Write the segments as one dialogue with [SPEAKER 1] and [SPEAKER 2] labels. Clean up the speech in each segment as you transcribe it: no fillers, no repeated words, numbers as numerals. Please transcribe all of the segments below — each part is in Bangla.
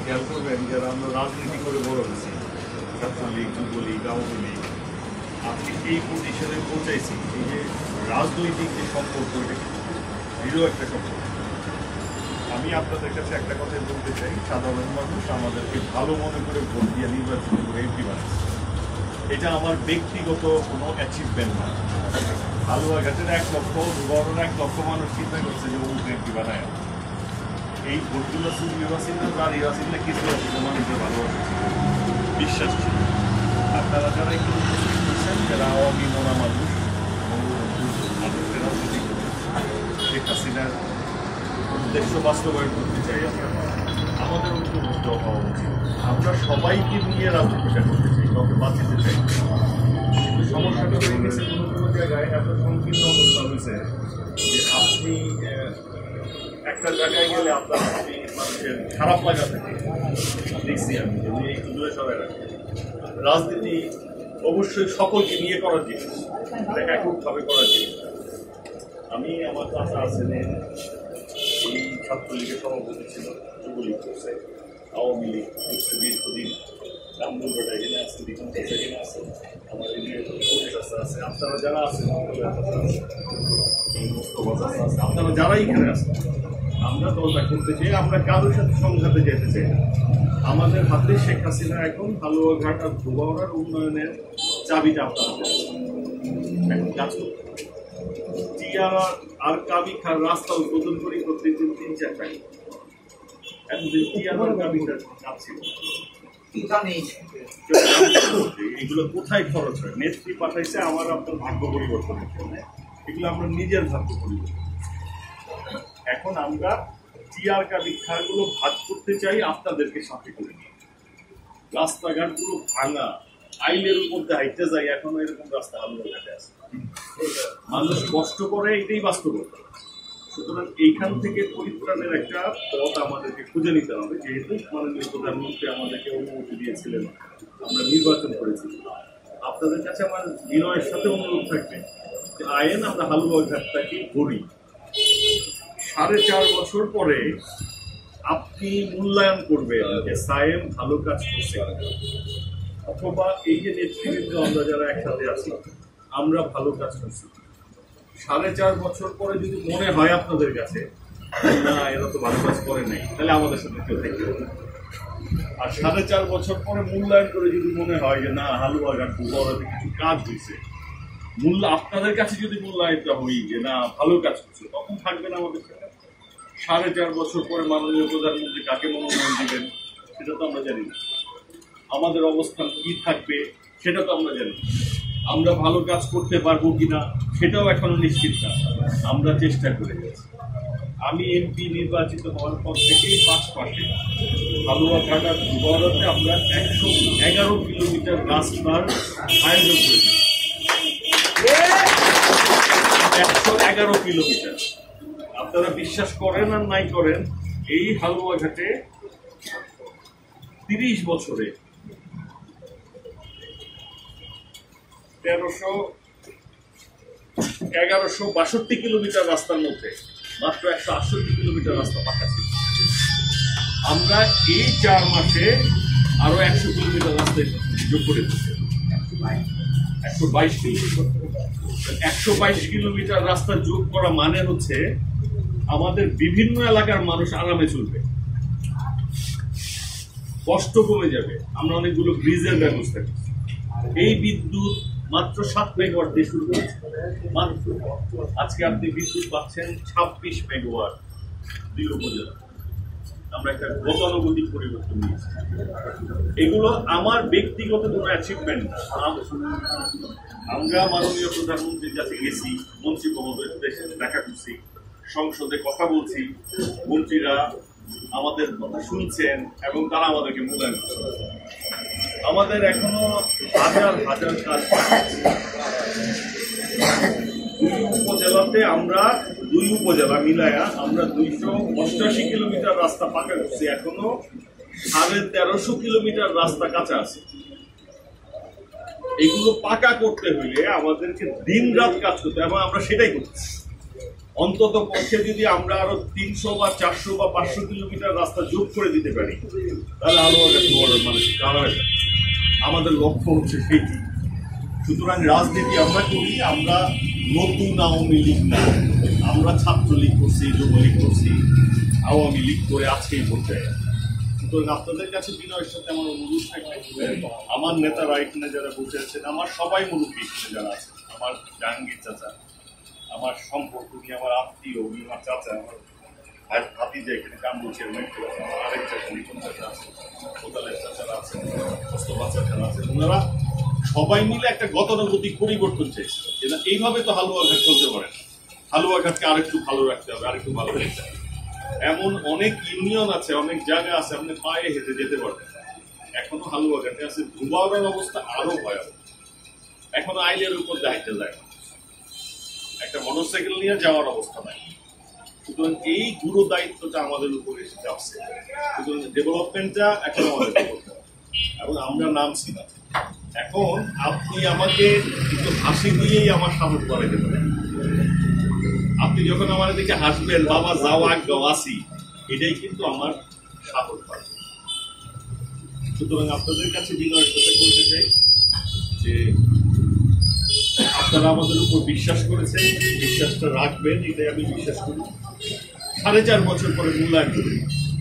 [SPEAKER 1] খেয়াল করবেন যারা আমরা রাজনীতি করে বড় হয়েছি, ছাত্রলীগ, যুবলীগ, আওয়ামী লীগ, আপনি এই পজিশনে পৌঁছাইছি, এই যে রাজনৈতিক যে সম্পর্ক, এটা দৃঢ় একটা সম্পর্ক। আমি আপনাদের কাছে একটা কথাই বলতে চাই, সাধারণ মানুষ আমাদেরকে ভালো মনে করে ভোট দিয়ে নির্বাচন করে এমপি বানাচ্ছে। এটা আমার ব্যক্তিগত কোনো অ্যাচিভমেন্ট না। হালুয়াঘাটের 1 লক্ষ, বড় 1 লক্ষ মানুষ চিন্তা করছে যে ও এমপি বানায়। এই ভোটগুলো চুরি বাসিন না, দাঁড়িয়ে বাসিন না, কিছু আসিল মানুষের ভালোবাসা ছিল, বিশ্বাস ছিল। আপনারা যারা একটু করছেন, যারা আওয়ামী মোনা মানুষ, মানুষের রাজনীতি করে শেখ হাসিনার উদ্দেশ্য বাস্তবায়ন করতে চাই, আমাদের ঐক্যবদ্ধ হওয়া উচিত। আমরা সবাইকে নিয়ে রাজনীতিটা করতে চাই, কাউকে বাঁচাতে চাই। কিন্তু সমস্যাটা হয়ে গেছে কোনো কোনো জায়গায় এত সংকীর্ণ অবস্থা হয়েছে যে আপনি একটা জায়গায় গেলে আপনার মানুষের খারাপ লাগা থাকে। দেখছি আমি যদি একটু দূরে সবাই রাখি, রাজনীতি অবশ্যই সকলকে নিয়ে করার জিনিস, এককভাবে করার জিনিস। আমি আমার কাছে আছেন এই ছাত্রলীগের সভাপতি ছিল, যুবলীগ করছে, আওয়ামী লীগ করছে দীর্ঘদিন, রামদুর্গটা এখানে আছে, দীপন এখানে আছে, আমার আছে, আপনারা যারা আছেন, আপনারা যারা এখানে আছেন, আমরা দলটা করতে চাই। আমরা কারোর সাথে সংঘাতে যেতে চাই না। আমাদের হাতে শেখ হাসিনা এখন হালুয়াঘাট আর ধোবাউড়ার উন্নয়নের চাবিটা আপনাদের এখন কাজ করতে হবে। আর কাবি খার রাস্তা উদ্বোধন করি প্রত্যেকদিন 3-4 টাকা। এতদিন টিয়ার কাবিটার কাজ ছিল, এগুলো কোথায় খরচ হয়? নেত্রী পাঠাইছে আমার আপনার ভাগ্য পরিবর্তনের জন্য, এগুলো আমরা নিজের ভাগ্য পরিবর্তন। এখন আমরা টিয়ার কাবিখাগুলো ভাগ করতে চাই আপনাদেরকে সাথে করে নিয়ে। রাস্তাঘাটগুলো ভাঙা, আইলের উপর দিয়ে হাইটে যায়, এখনো এরকম রাস্তা হালুয়াঘাটে আছে। মানুষ কষ্ট করে, এটাই বাস্তবতা। সুতরাং এইখান থেকে পরিত্রাণের একটা পথ আমাদেরকে খুঁজে নিতে হবে। যেহেতু মাননীয় প্রধানমন্ত্রী আমাদেরকে অনুমতি দিয়েছিলেন, আমরা নির্বাচন করেছি, আপনাদের কাছে আমার বিনয়ের সাথে অনুরোধ থাকবে যে আইন আমরা হালুয়াঘাটটাকে গড়ি। 4.5 বছর পরে আপনি মূল্যায়ন করবেন যে সায়েম ভালো কাজ করছে, অথবা এই যে নেতৃবৃন্দ আমরা যারা একসাথে আছি আমরা ভালো কাজ করছি। 4.5 বছর পরে যদি মনে হয় আপনাদের কাছে না এরা তো ভালো কাজ করে নাই, তাহলে আমাদের সাথে কেউ থাকতে হবে। আর 4.5 বছর পরে মূল্যায়ন করে যদি মনে হয় যে না হালুয়াঘাট ধোবাউড়াতে কিছু কাজ হয়েছে, আপনাদের কাছে যদি মূল্যায়িত হই যে না ভালো কাজ করছে, তখন থাকবেন আমাদের সাথে। 4.5 বছর পরে মাননীয় প্রধানমন্ত্রী কাকে মনোনয়ন দিবেন সেটা তো আমরা জানি না, আমাদের অবস্থান কি থাকবে সেটা তো আমরা জানি। আমরা ভালো কাজ করতে পারবো কিনা সেটাও এখনো নিশ্চিত না, আমরা চেষ্টা করে যাচ্ছি। আমি এমপি নির্বাচিত হওয়ার পর থেকেই 5 মাসে হালুয়াঘাট আর ধোবাউড়াতে আমরা 111 কিলোমিটার রাস্তার আয়োজন করেছি। 111 কিলোমিটার। আপনারা বিশ্বাস করেন আর নাই করেন, এই হালুয়াঘাটে 30 বছরে 1162 কিলোমিটার রাস্তার মধ্যে মাত্র 168 কিলোমিটার রাস্তা পাকা ছিল। আমরা এই 4 মাসে আরো 100 কিলোমিটার রাস্তা যোগ করে দিচ্ছি, 122 কিলোমিটার। 122 কিলোমিটার রাস্তা যোগ করা মানে হচ্ছে আমাদের বিভিন্ন এলাকার মানুষ আরামে চলবে, কষ্ট কমে যাবে। আমরা অনেকগুলো ব্রিজের ব্যবস্থা করছি। এই বিদ্যুৎ মাত্র 7 মেগাওয়াট দিয়ে শুরু করেছে। মাত্র আজকে আপনি বিদ্যুৎ পাচ্ছেন 26 মেগাওয়াট 2 উপজেলা। আমরা একটা গতানুগতিক পরিবর্তন নিয়েছি। এগুলো আমার ব্যক্তিগত কোনো অ্যাচিভমেন্ট না। আমরা মাননীয় প্রধানমন্ত্রীর কাছে গেছি, মন্ত্রী মহোদয়দের সাথে দেখা করছি, সংসদে কথা বলছি, মন্ত্রীরা আমাদের কথা শুনছেন এবং তারা আমাদেরকে মূল্যায়ন করছেন। আমাদের এখনো হাজার হাজার কাজ। 2 উপজেলাতে আমরা 2 উপজেলা মিলায়া আমরা 288 কিলোমিটার রাস্তা পাকা করছি। এখনো 1350 কিলোমিটার রাস্তা কাঁচা আছে। এগুলো পাকা করতে হইলে আমাদেরকে দিন রাত কাজ করতে, এবং আমরা সেটাই করছি। অন্তত পক্ষে যদি আমরা আরো 300 বা 400 বা 500 কিলোমিটার রাস্তা যোগ করে দিতে পারি, তাহলে হালুয়াঘাট লোয়ারের মানুষ কারাগার। আমাদের লক্ষ্য হচ্ছে সেইটি। সুতরাং রাজনীতি আমরা করি, আমরা নতুন আওয়ামী লীগ না, আমরা ছাত্রলীগ করছি, যুবলীগ করছি, আওয়ামী লীগ করে আজকেই পর্যায়ে। সুতরাং আপনাদের কাছে বিনয়ের সাথে আমার অনুরোধ থাকবে, আমার নেতারা এখানে যারা বসে আছেন, আমার সবাই মুরব্বী এখানে যারা আছেন, আমার জাহাঙ্গীর চাচা, আমার সম্পর্ক, উনি আমার আত্মীয়, উনি আমার চাচা, আমার হাতি যে এখানে কামরুল চেয়ারম্যান করেছেন, আমার আরেক চাচা নিপুণ চাচা আছেন, কোদালের চাচারা আছেন, মোস্তফা চাচারা আছেন, ওনারা সবাই মিলে একটা গতানুগতিক পরিবর্তন চাইছে যে না, এইভাবে তো হালুয়াঘাট চলতে পারে না, হালুয়াঘাটকে আরেকটু ভালো রাখতে হবে, আরেকটু ভালো রাখতে হবে। এমন অনেক ইউনিয়ন আছে, অনেক জায়গা আছে, আপনি পায়ে হেঁটে যেতে পারবেন। এখনো হালুয়াঘাটে আছে, ধুবাউড়ার অবস্থা আরো ভয়াবহ। এখনো আইলের উপর দায়িত্ব যায় না, একটা মোটরসাইকেল নিয়ে যাওয়ার অবস্থা নাই। সুতরাং এই গুরু দায়িত্বটা আমাদের উপরে এসে যাচ্ছে। সুতরাং ডেভেলপমেন্টটা এখন আমাদের করতে হবে এবং আমরা নামছি না। এখন আপনি আমাকে কিন্তু হাসি দিয়েই আমার সাহস বাড়াইতে পারেন। আপনি যখন আমার দিকে হাসবেন, বাবা যাও আগাও আসি, এটাই কিন্তু আমার সাহস বাড়ে। সুতরাং আপনাদের কাছে বিনয়ের সাথে বলতে চাই যে আপনারা আমাদের উপর বিশ্বাস করেছেন, বিশ্বাসটা রাখবেন, এটাই আমি বিশ্বাস করি। 4.5 বছর পরে মূল্যায়ন করি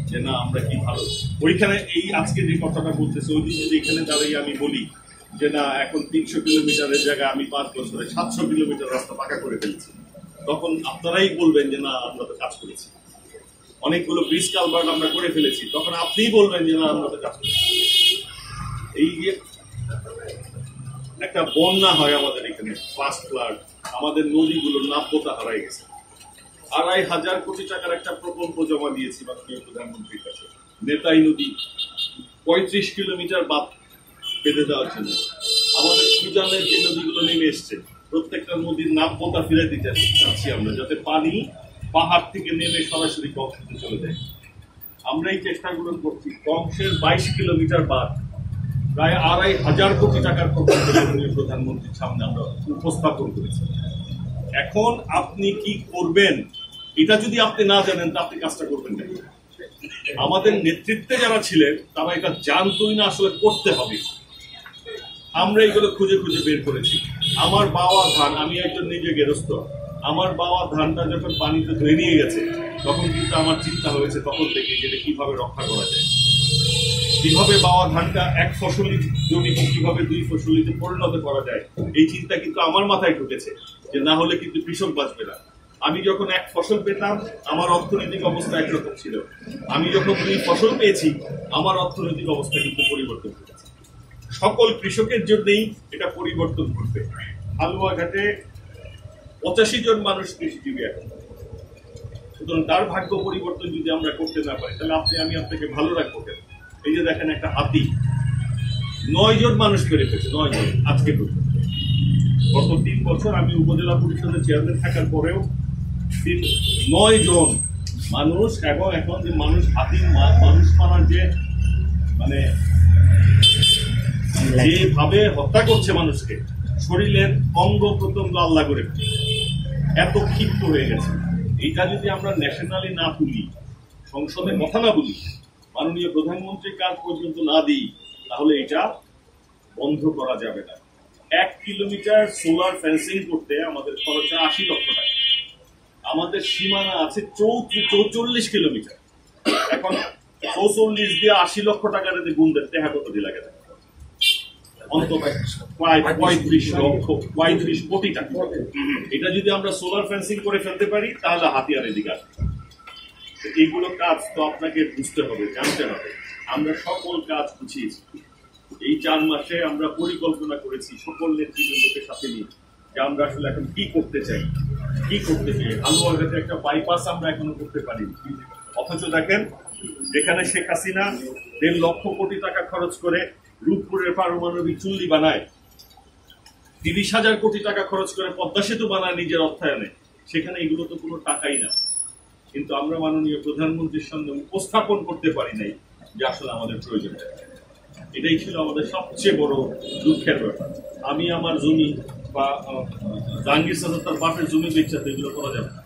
[SPEAKER 1] যে না, আমরা কি ভালো। ওইখানে এই আজকে যে কথাটা বলতেছে, ওই দিন যদি এখানে দাঁড়িয়ে আমি বলি যে না, এখন 300 কিলোমিটারের জায়গায় আমি 5 বছরে 700 কিলোমিটার রাস্তা পাকা করে ফেলছি, তখন আপনারাই বলবেন যে না, আমরা তো কাজ করেছি। অনেকগুলো ব্রিজ কালভার্ট আমরা করে ফেলেছি, তখন আপনিই বলবেন যে না, আমরা তো কাজ করেছি। এই যে একটা বন্যা হয় আমাদের এখানে, ফাস্ট ফ্লাড, আমাদের নদীগুলোর নাব্যতা হারাই গেছে। 2,500 কোটি টাকার একটা প্রকল্প জমা দিয়েছি মাননীয় প্রধানমন্ত্রীর কাছে, নেতাই নদী 35 কিলোমিটার বাঁধ বেঁধে দেওয়ার জন্য। আমাদের সুজানের যে নদীগুলো নেমে এসছে, প্রত্যেকটা নদীর নাব্যতা ফিরে দিতে চাচ্ছি আমরা, যাতে পানি পাহাড় থেকে নেমে সরাসরি কংসে চলে যায়। আমরা এই চেষ্টাগুলো করছি। কংসের 22 কিলোমিটার বাঁধ প্রায় 2,500 কোটি টাকার প্রকল্প মাননীয় প্রধানমন্ত্রীর সামনে আমরা উপস্থাপন করেছি। এখন আপনি কি করবেন, এটা যদি আপনি না জানেন তা আপনি কাজটা করবেন না। আমাদের নেতৃত্বে যারা ছিলেন তারা এটা জানতোই না আসলে করতে হবে। আমরা এগুলো খুঁজে খুঁজে বের করেছি। আমার বাবা ধান, আমি একজন নিজে গেরস্থ, আমার বাবা ধানটা যখন পানিতে ধুয়ে নিয়ে গেছে, তখন কিন্তু আমার চিন্তা হয়েছে তখন থেকে যেটা কিভাবে রক্ষা করা যায়, কিভাবে বাবা ধানটা এক ফসলি জমি কিভাবে 2 ফসলিতে পরিণত করা যায়। এই চিন্তা কিন্তু আমার মাথায় ঢুকেছে যে না হলে কিন্তু কৃষক বাঁচবে না। আমি যখন 1 ফসল পেতাম, আমার অর্থনৈতিক অবস্থা একরকম ছিল। আমি যখন 2 ফসল পেয়েছি, আমার অর্থনৈতিক অবস্থা কিন্তু পরিবর্তন হয়েছে। সকল কৃষকের জন্যই এটা পরিবর্তন করবে। হালুয়াঘাটে 85 জন মানুষ কৃষিজীবী এখন। সুতরাং তার ভাগ্য পরিবর্তন যদি আমরা করতে না পারি, তাহলে আমি আপনাকে ভালো রাখবো কেন? এই যে দেখেন, একটা হাতি 9 জন মানুষ পেরে ফেলেছে, 9 জন আজকে পর্যন্ত। গত 3 বছর আমি উপজেলা পরিষদের চেয়ারম্যান থাকার পরেও 9 জন মানুষ, এবং এখন যে মানুষ হাতি মানুষ মারার যে মানে যেভাবে হত্যা করছে মানুষকে, শরীরের অঙ্গ প্রত্যঙ্গ আল্লাহ করে এত ক্ষিপ্ত হয়ে গেছে। এটা যদি আমরা ন্যাশনালি না তুলি, সংসদে কথা না বলি, মাননীয় প্রধানমন্ত্রীর কাজ পর্যন্ত না দিই, তাহলে এটা বন্ধ করা যাবে না। 1 কিলোমিটার সোলার ফেন্সিং করতে আমাদের খরচ 80 লক্ষ টাকা। আমাদের সীমানা আছে 44 কিলোমিটার। এখন 44 দিয়ে 80 লক্ষ টাকার গুণ দেখতে কত দিয়ে লাগে, অন্তত প্রায় 35 কোটি টাকা। এটা যদি আমরা সোলার ফেন্সিং করে ফেলতে পারি, তাহলে হাতিয়ার এদিকে আসবে। এইগুলো কাজ তো আপনাকে বুঝতে হবে, জানতে হবে। আমরা সকল কাজ বুঝিয়েছি। এই 4 মাসে আমরা পরিকল্পনা করেছি সকল নেতৃবৃন্দকে সাথে নিয়ে, যে আমরা আসলে এখন কি করতে চাই। হালুয়াঘাটে একটা বাইপাস আমরা এখনো করতে পারি। অথচ দেখেন, যেখানে শেখ হাসিনা 1.5 লক্ষ কোটি টাকা খরচ করে রূপপুরের পারমাণবিক চুল্লি বানায়, 30,000 কোটি টাকা খরচ করে পদ্মা সেতু বানায় নিজের অর্থায়নে, সেখানে এগুলো তো কোনো টাকাই না। কিন্তু আমরা মাননীয় প্রধানমন্ত্রীর সামনে উপস্থাপন করতে পারি নাই যে আসলে আমাদের প্রয়োজন। এটাই ছিল আমাদের সবচেয়ে বড় দুঃখের ব্যাপার। আমি আমার জমি বা জাহাঙ্গীর সাহেব তার বাপের জমি বেচাতে এগুলো করা যাবে না।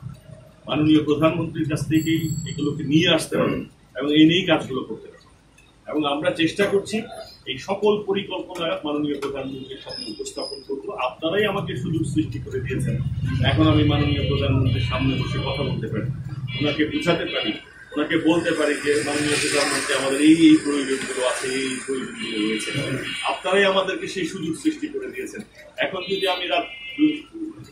[SPEAKER 1] মাননীয় প্রধানমন্ত্রীর কাছ থেকেই এগুলোকে নিয়ে আসতে হবে এবং এই নিয়েই কাজগুলো করতে হবে। এবং আমরা চেষ্টা করছি এই সকল পরিকল্পনা মাননীয় প্রধানমন্ত্রীর সামনে উপস্থাপন করব। আপনারাই আমাকে সুযোগ সৃষ্টি করে দিয়েছেন, এখন আমি মাননীয় প্রধানমন্ত্রীর সামনে বসে কথা বলতে পারি, ওনাকে বুঝাতে পারি, ওনাকে বলতে পারি যে মাননীয় প্রধানমন্ত্রী আমাদের এই প্রয়োজনগুলো আছে, এই প্রয়োজনগুলো রয়েছে। আপনারাই আমাদেরকে সেই সুযোগ সৃষ্টি করে দিয়েছেন। এখন যদি আমি রাত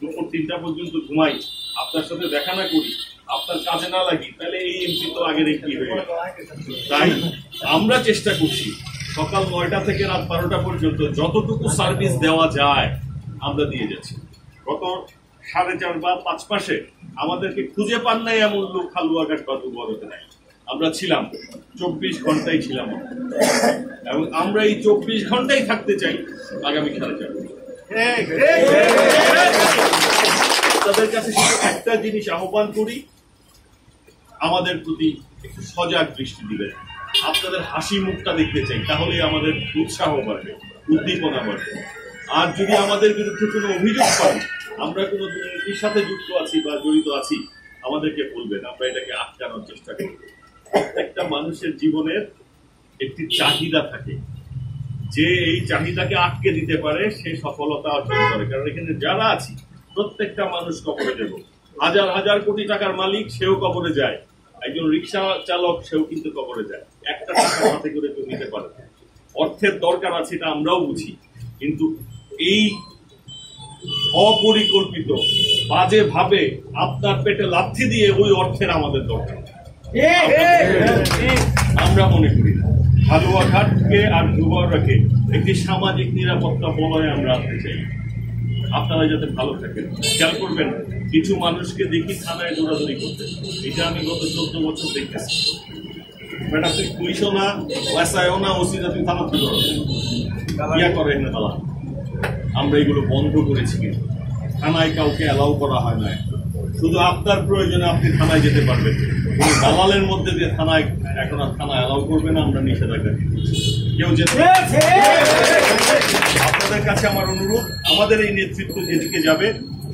[SPEAKER 1] দুপুর 3টা পর্যন্ত ঘুমাই, আপনার সাথে দেখা না করি, আপনার কাজে না লাগি, তাহলে এই এমপি তো আগের কি হয়ে গেল। তাই আমরা চেষ্টা করছি সকাল 9টা থেকে রাত 12টা পর্যন্ত যতটুকু সার্ভিস দেওয়া যায় আমরা দিয়ে যাচ্ছি। গত 4.5 বা 5 মাসে আমাদেরকে খুঁজে পান নাই এমন লোক হালুয়াঘাট বা দুর্বলতে নাই। আমরা ছিলাম 24 ঘন্টাই ছিলাম এবং আমরা এই 24 ঘন্টাই থাকতে চাই আগামী 4.5 বছর। তাদের কাছে শুধু একটা জিনিস আহ্বান করি, আমাদের প্রতি একটু সজাগ দৃষ্টি দিবেন। আপনাদের হাসি মুখটা দেখতে চাই, তাহলে আমাদের উৎসাহ বাড়বে, উদ্দীপনা বাড়বে। আর যদি আমাদের বিরুদ্ধে কোনো অভিযোগ করেন, আমরা কোনো দুর্নীতির সাথে যুক্ত আছি বা জড়িত আছি, আমাদেরকে বলবেন, আমরা এটাকে আটকানোর চেষ্টা করব। প্রত্যেকটা মানুষের জীবনের একটি চাহিদা থাকে, যে এই চাহিদাকে আটকে দিতে পারে সে সফলতা অর্জন করে। কারণ এখানে যারা আছি প্রত্যেকটা মানুষ কবরে যাব। হাজার হাজার কোটি টাকার মালিক সেও কবরে যায়, একজন রিক্সা চালক সেও কিন্তু কবরে যায়। একটা টাকা হাতে করে কেউ নিতে পারে। অর্থের দরকার আছে, এটা আমরাও বুঝি, কিন্তু এই অপরিকল্পিত বাজে ভাবে আপনার পেটে লাথি দিয়ে ওই অর্থের আমাদের দরকার আমরা মনে করি না। হালুয়াঘাটকে আর দুবারকে একটি সামাজিক নিরাপত্তা বলয়ে আমরা আনতে চাই। আপনারা যাতে ভালো থাকেন। খেয়াল করবেন, কিছু মানুষকে দেখি থানায় দৌড়াদৌড়ি করতে, এটা আমি গত 14 বছর দেখতেছি। বেটা তুই পুলিশও না, এসআইও না, ওসি না, তুই থানা তুই ইয়া করে না দালা। আমরা এগুলো বন্ধ করেছি, কিন্তু থানায় কাউকে অ্যালাউ করা হয় না। শুধু আপনার প্রয়োজনে আপনি থানায় যেতে পারবেন, কিন্তু দালালের মধ্যে দিয়ে থানায় এখন আর থানায় অ্যালাউ করবে না, আমরা নিষেধাজ্ঞা দিচ্ছি। কেউ যেতে। আপনাদের কাছে আমার অনুরোধ, আমাদের এই নেতৃত্ব যেদিকে যাবে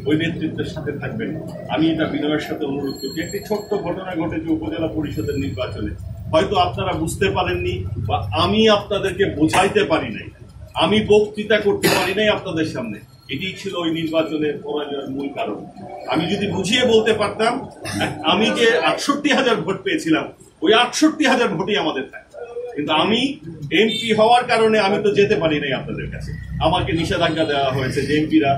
[SPEAKER 1] ওই নেতৃত্বের সাথে থাকবেন। আমি এটা বিনয়ের সাথে অনুরোধ করছি। একটি ছোট্ট ঘটনা ঘটেছে উপজেলা পরিষদের নির্বাচনে, হয়তো আপনারা বুঝতে পারেননি বা আমি আপনাদেরকে বোঝাইতে পারি নাই, আমি বক্তৃতা করতে পারি নাই আপনাদের সামনে। এটি ছিল ওই নির্বাচনের পরাজয়ের মূল কারণ। আমি যদি বুঝিয়ে বলতে পারতাম, আমি যে 68,000 ভোট পেয়েছিলাম, ওই 68,000 ভোটই আমাদের থাকে। কিন্তু আমি এমপি হওয়ার কারণে আমি তো যেতে পারি নাই আপনাদের কাছে। আমাকে নিষেধাজ্ঞা দেওয়া হয়েছে যে এমপিরা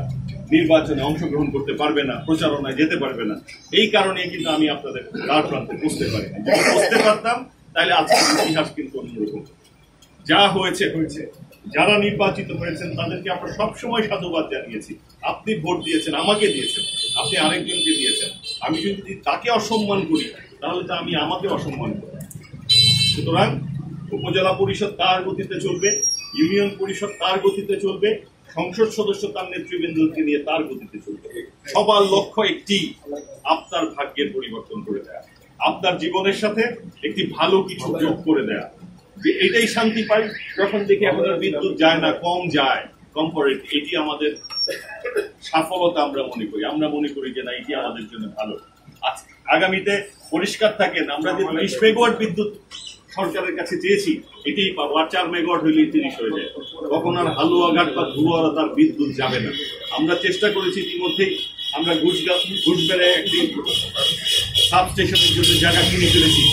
[SPEAKER 1] নির্বাচনে অংশগ্রহণ করতে পারবে না, প্রচারণায় যেতে পারবে না। এই কারণে কিন্তু আমি আপনাদের দ্বার প্রান্তে বুঝতে পারি না। যদি বুঝতে পারতাম তাহলে আজকের ইতিহাস কিন্তু অন্যরকম। যা হয়েছে হয়েছে। যারা নির্বাচিত হয়েছেন তাদেরকে আমরা সবসময় সাধুবাদ জানিয়েছি। আপনি ভোট দিয়েছেন, আমাকে দিয়েছেন, আপনি আরেকজনকে দিয়েছেন। আমি যদি তাকে অসম্মান করি তাহলে তো আমি আমাকে অসম্মান করি। সুতরাং উপজেলা পরিষদ তার গতিতে চলবে, ইউনিয়ন পরিষদ তার গতিতে চলবে, সংসদ সদস্য তার নেতৃবৃন্দকে নিয়ে তার গতিতে চলবে। সবার লক্ষ্য একটি, আপনার ভাগ্যের পরিবর্তন করে দেয়া, আপনার জীবনের সাথে একটি ভালো কিছু যোগ করে দেয়া। যে এটাই শান্তি পাই যখন দেখি আমাদের বিদ্যুৎ যায় না, কম যায়, কম পড়ে, এটি আমাদের সফলতা আমরা মনে করি। আমরা মনে করি যে না, এটি আমাদের জন্য ভালো। আগামীতে পরিষ্কার থাকেন, আমরা যে 20 মেগাওয়াট বিদ্যুৎ সরকারের কাছে চেয়েছি এটাই পাবো। আর 4 মেগাওয়াট হইলে 30 হয়ে যায়। তখন আর হালুয়াঘাট বা ধুয়ারা তার বিদ্যুৎ যাবে না। আমরা চেষ্টা করেছি ইতিমধ্যেই, আমরা ঘুষবেড়ে একটি সাবস্টেশনের জন্য জায়গা কিনে ফেলেছি।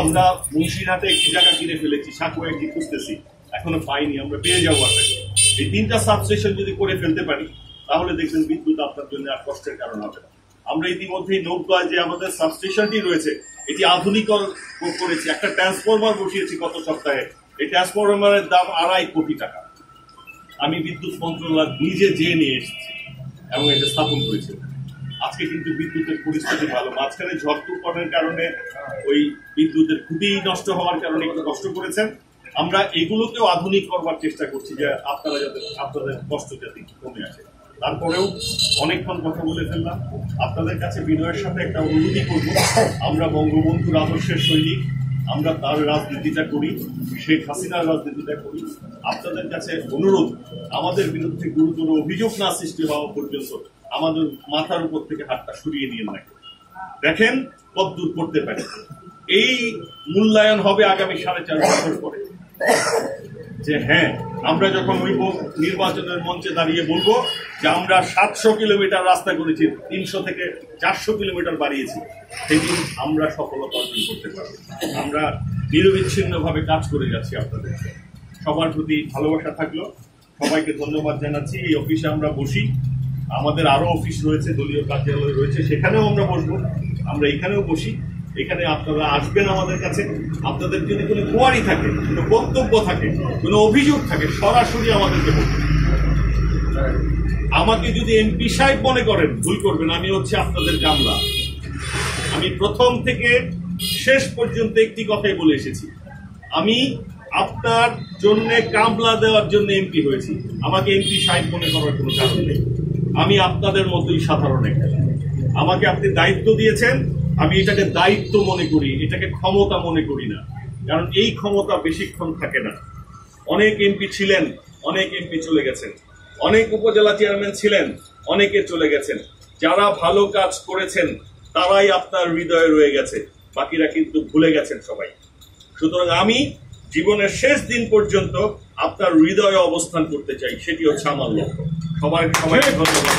[SPEAKER 1] আমরা মুন্সিরহাটে একটি জায়গা কিনে ফেলেছি, সাকুয়া একটি খুঁজতেছি, এখনো পাইনি, আমরা পেয়ে যাবো আশা করি। এই 3টা সাবস্টেশন যদি করে ফেলতে পারি তাহলে দেখবেন বিদ্যুৎ আপনার জন্য আর কষ্টের কারণ হবে না। আমরা ইতিমধ্যেই নৌকা যে আমাদের সাবস্টেশনটি রয়েছে এটি আধুনিকরণ করেছি। একটা ট্রান্সফরমার বসিয়েছি গত সপ্তাহে। এই ট্রান্সফরমারের দাম 2.5 কোটি টাকা। আমি বিদ্যুৎ মন্ত্রণালয় নিজে যেয়ে নিয়ে এসেছি এবং এটা স্থাপন করেছি। আজকে কিন্তু বিদ্যুতের পরিস্থিতি ভালো। মাঝখানে ঝড় তুফানের কারণে ওই বিদ্যুতের খুঁটি নষ্ট হওয়ার কারণে একটু কষ্ট করেছেন। আমরা এগুলোকেও আধুনিক করবার চেষ্টা করছি, যে আপনারা যাতে আপনাদের কষ্ট যাতে কমে আসে। তারপরেও অনেকক্ষণ কথা বলে ফেললাম। আপনাদের কাছে বিনয়ের সাথে একটা অনুরোধই করব, আমরা বঙ্গবন্ধুর আদর্শের সৈনিক, আমরা তার রাজনীতিটা করি, শেখ হাসিনার রাজনীতিটা করি। আপনাদের কাছে অনুরোধ, আমাদের বিরুদ্ধে গুরুতর অভিযোগ না সৃষ্টি হওয়া পর্যন্ত আমাদের মাথার উপর থেকে হাতটা সরিয়ে নিয়ে না। দেখেন কতদূর করতে পারে। এই মূল্যায়ন হবে আগামী 4.5 বছর পরে, যে হ্যাঁ আমরা যখন হইব নির্বাচনের মঞ্চে দাঁড়িয়ে বলবো যে আমরা 700 কিলোমিটার রাস্তা করেছি, 300 থেকে 400 কিলোমিটার বাড়িয়েছি, সেদিন আমরা সফলতা অর্জন করতে পারবো। আমরা নিরবিচ্ছিন্নভাবে কাজ করে যাচ্ছি আপনাদের। সবার প্রতি ভালোবাসা থাকলো, সবাইকে ধন্যবাদ জানাচ্ছি। এই অফিসে আমরা বসি, আমাদের আরো অফিস রয়েছে, দলীয় কার্যালয় রয়েছে, সেখানেও আমরা বসবো, আমরা এখানেও বসি। এখানে আপনারা আসবেন আমাদের কাছে, আপনাদের যদি কোনো কোয়ারি থাকে, কোনো বক্তব্য থাকে, কোনো অভিযোগ থাকে, সরাসরি আমাদেরকে বলবেন। আমাকে যদি এমপি সাহেব মনে করেন, ভুল করবেন। আমি হচ্ছে আপনাদের কামলা। আমি প্রথম থেকে শেষ পর্যন্ত একটি কথাই বলে এসেছি, আমি আপনার জন্য কামলা দেওয়ার জন্য এমপি হয়েছি। আমাকে এমপি সাহেব মনে করার কোনো কারণ নেই। আমি আপনাদের মতোই সাধারণ একটা। আমাকে আপনি দায়িত্ব দিয়েছেন, আমি এটাকে দায়িত্ব মনে করি, এটাকে ক্ষমতা মনে করি না। কারণ এই ক্ষমতা বেশিক্ষণ থাকে না। অনেক এমপি ছিলেন, অনেক এমপি চলে গেছেন, অনেক উপজেলা চেয়ারম্যান ছিলেন, অনেকে চলে গেছেন। যারা ভালো কাজ করেছেন তারাই আপনার হৃদয়ে রয়ে গেছে, বাকিরা কিন্তু ভুলে গেছেন সবাই। সুতরাং আমি জীবনের শেষ দিন পর্যন্ত আপনার হৃদয়ে অবস্থান করতে চাই, সেটি হচ্ছে আমার লক্ষ্য। সবাইকে ধন্যবাদ।